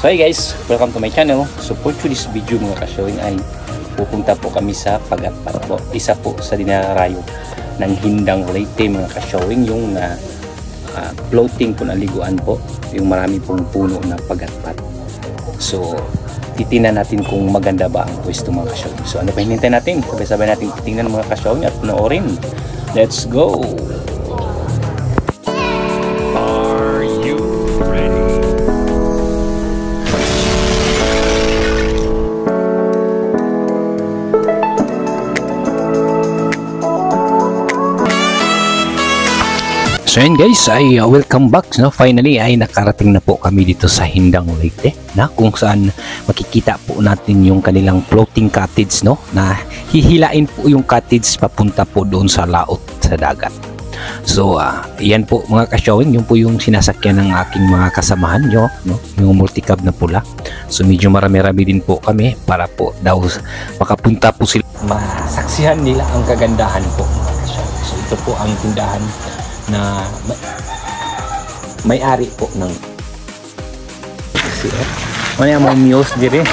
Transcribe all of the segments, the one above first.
So hey guys, welcome to my channel. So for this video mga ka-showing ay pupunta po kami sa Pagatpat po. Isa po sa dinarayo ng Hindang Leyte mga ka-showing, yung floating po na liguan po, yung marami pong puno na Pagatpat. So titingnan natin kung maganda ba ang pwesto mga ka-showing. So ano pa hinintay natin? Sabay-sabay natin titingnan mga ka-showing at panoorin. Let's go! So yun guys, ay welcome back, no? Finally ay nakarating na po kami dito sa Hindang Leyte, na kung saan makikita po natin yung kanilang floating cottage, no? Na hihilain po yung cottage papunta po doon sa laot sa dagat. So yan po mga ka-showing, yun po yung sinasakyan ng aking mga kasamahan nyo, no? Yung multicab na pula. So medyo marami-rami din po kami para po daw makapunta po sila, masaksihan nila ang kagandahan po mga ka-showing. So ito po ang tindahan na may-ari po ng ano yung mga muse dire.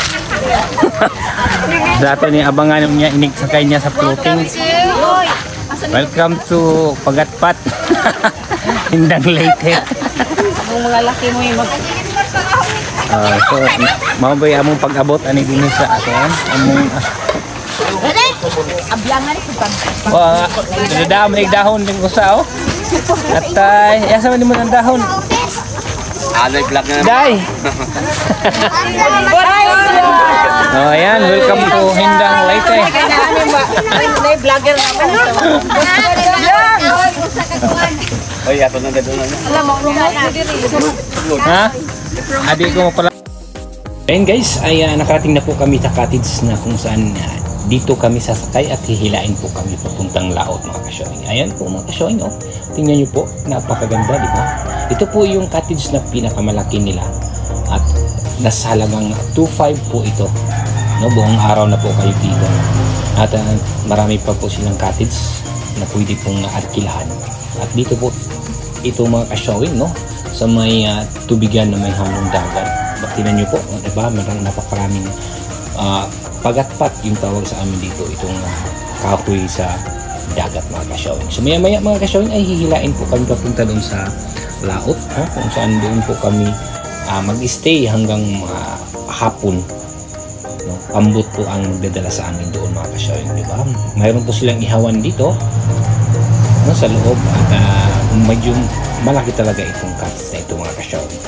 Dato ni abangan niya inig sakay niya sa floating. Welcome to Pagatpat. Hindang Leyte. Ang mga laki mo yung so mabay among pag-abot ani dinhi sa aton among abyangan ko pag. Dami dahon din ko sa Atay, yasa man mo ng dahon. Alay vlog na. Day. Oh, ayan, welcome to Hindang Leyte. May vlogger naman. Oy, ato nang dadon na. Alam mo, Ha? Adi ko pala. Ayun guys, ay nakarating na po kami sa cottage na kung saan dito kami sasakay at hihilain po kami papuntang laot mga ka-showing. Ayan po mga ka-showing, oh. Tingnan nyo po, napakaganda, di ba? Ito po yung cottage na pinakamalaki nila at nasa halagang 2.5 po ito, no? Buong araw na po kayo dito at marami pa po silang cottage na pwede pong arkilahan. At dito po ito mga ka-showing, no? Sa may tubigan na may halong dagat. Tingnan nyo po, di ba? Napakaraming Pagatpat yung tawag sa amin dito, itong kahoy sa dagat mga ka-showing. So maya maya mga ka-showing ay hihilain po kami papunta doon sa laot, kung saan doon po kami mag-stay hanggang hapon, no? Pambot po ang dadala sa amin doon mga ka-showing, di ba? Mayroon po silang ihawan dito, no, sa loob at medyo malaki talaga itong cottage na ito mga ka-showing.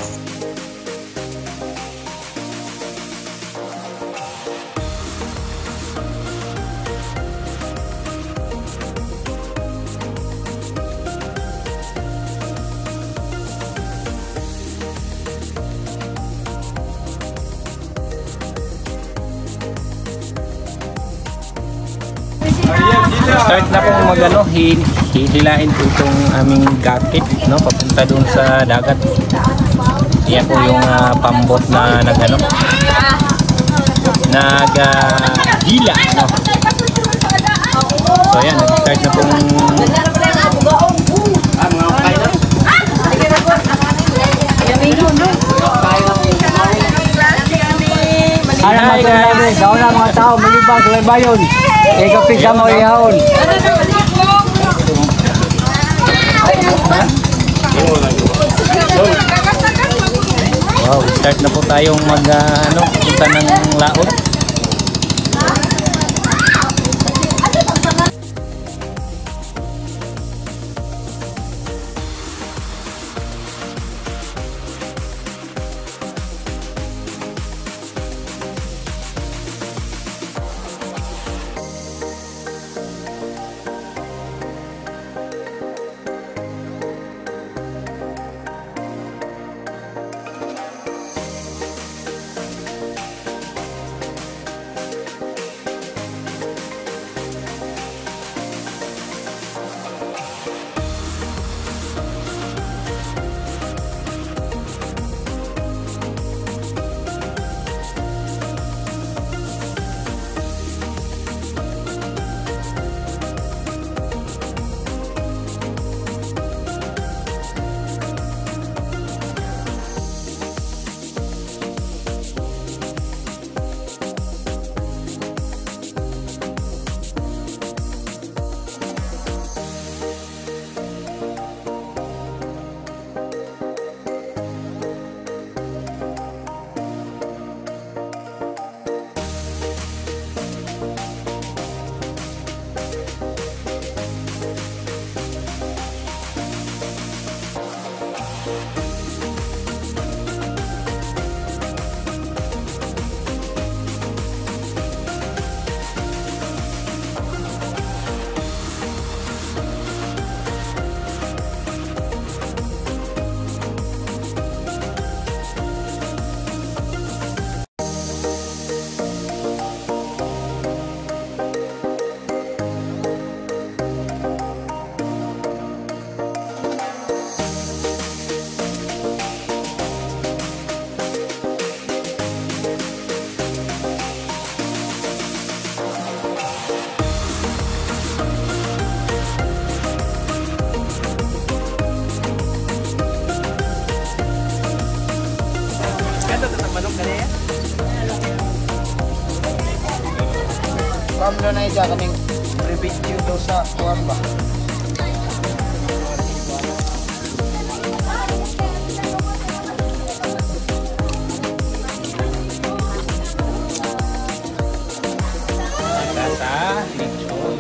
Start na po magano, hihilain po itong aming gakit, no, papunta doon sa dagat. Yan po yung pambot na nagano, naghila, no. So yan, nag-start na pong Hi guys! Daw na mga tao, malibang sa bayon. Ikapisa mo ihawon. wow, start na po tayong punta ng laot. Pamlo na ija kaming review daw sa kuwan ba. Sa lechon.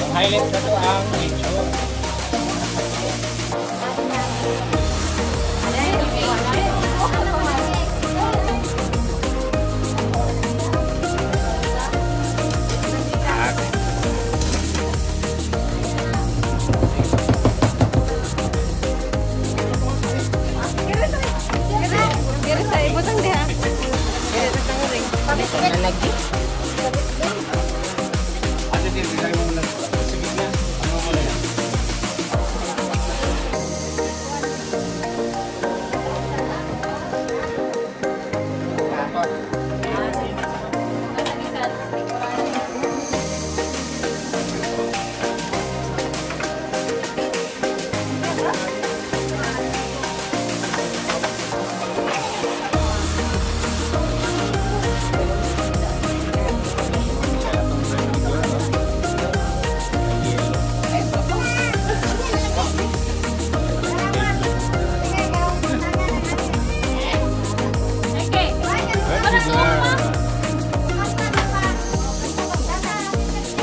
Ang highlight na to ang lechon.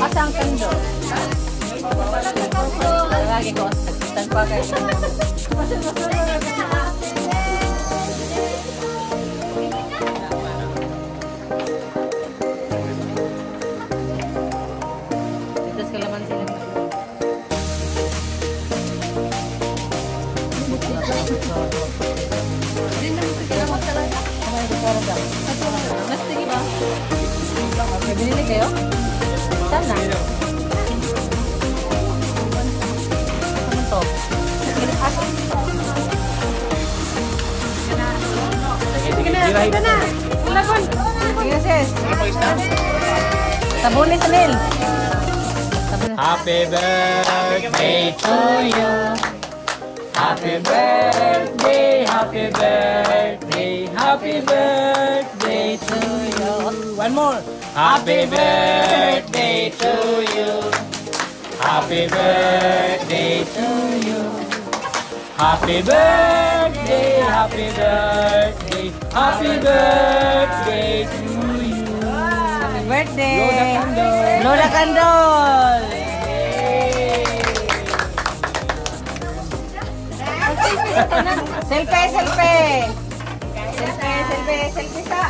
Asang kendo. Lagi ko tanpa kayo. Ito kalaman sila. Mas sige ba? May binili kayo? Sana. Ano to? Sige na. Ulapon. Sige sis. Tabunin sa Nel. Happy birthday to you. Happy birthday, happy birthday, happy birthday to you. One more. Happy birthday to you. Happy birthday to you. Happy birthday, happy birthday, happy birthday to you. Happy birthday. Lola Candol. Lola Candol. Selfie, selfie. Selfie sa.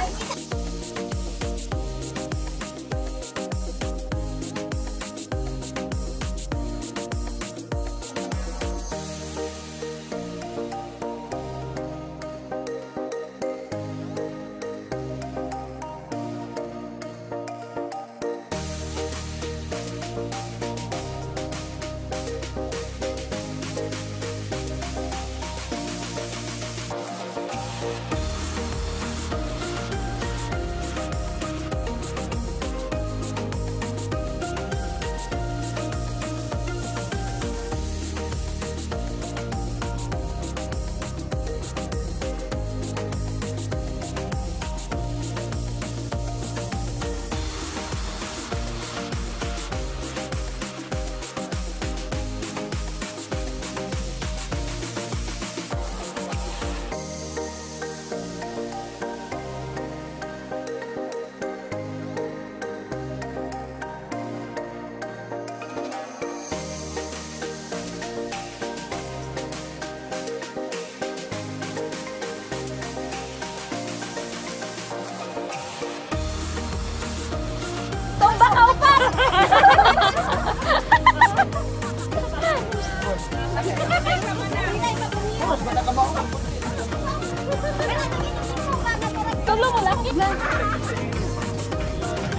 Tulong mo laki na.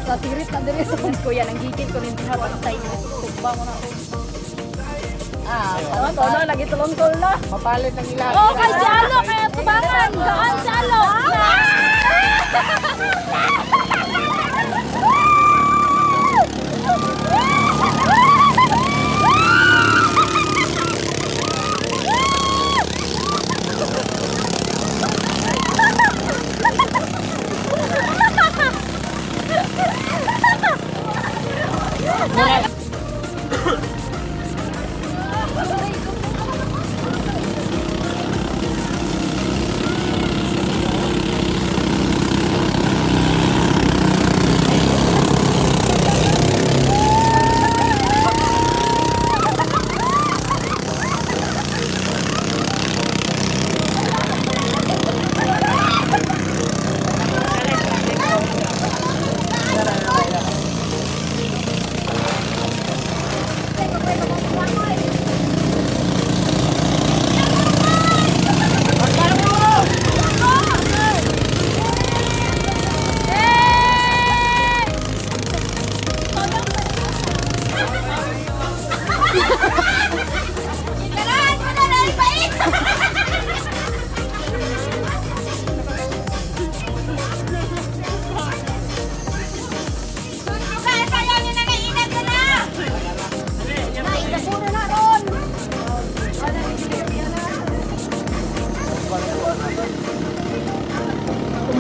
Sa tirit na din ito. Kuya, nang gigit ko rin tinawag sa inyo. Tugba mo na. Tono, lagi tulong-tol na. Mapalit ng ilang. Oh, kay Jalo, kaya tubangan. Gaan, Jalo.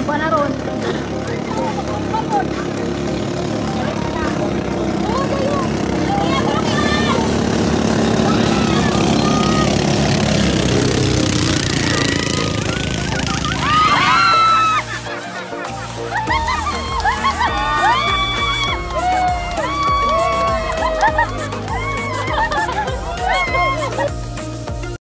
pa na ron.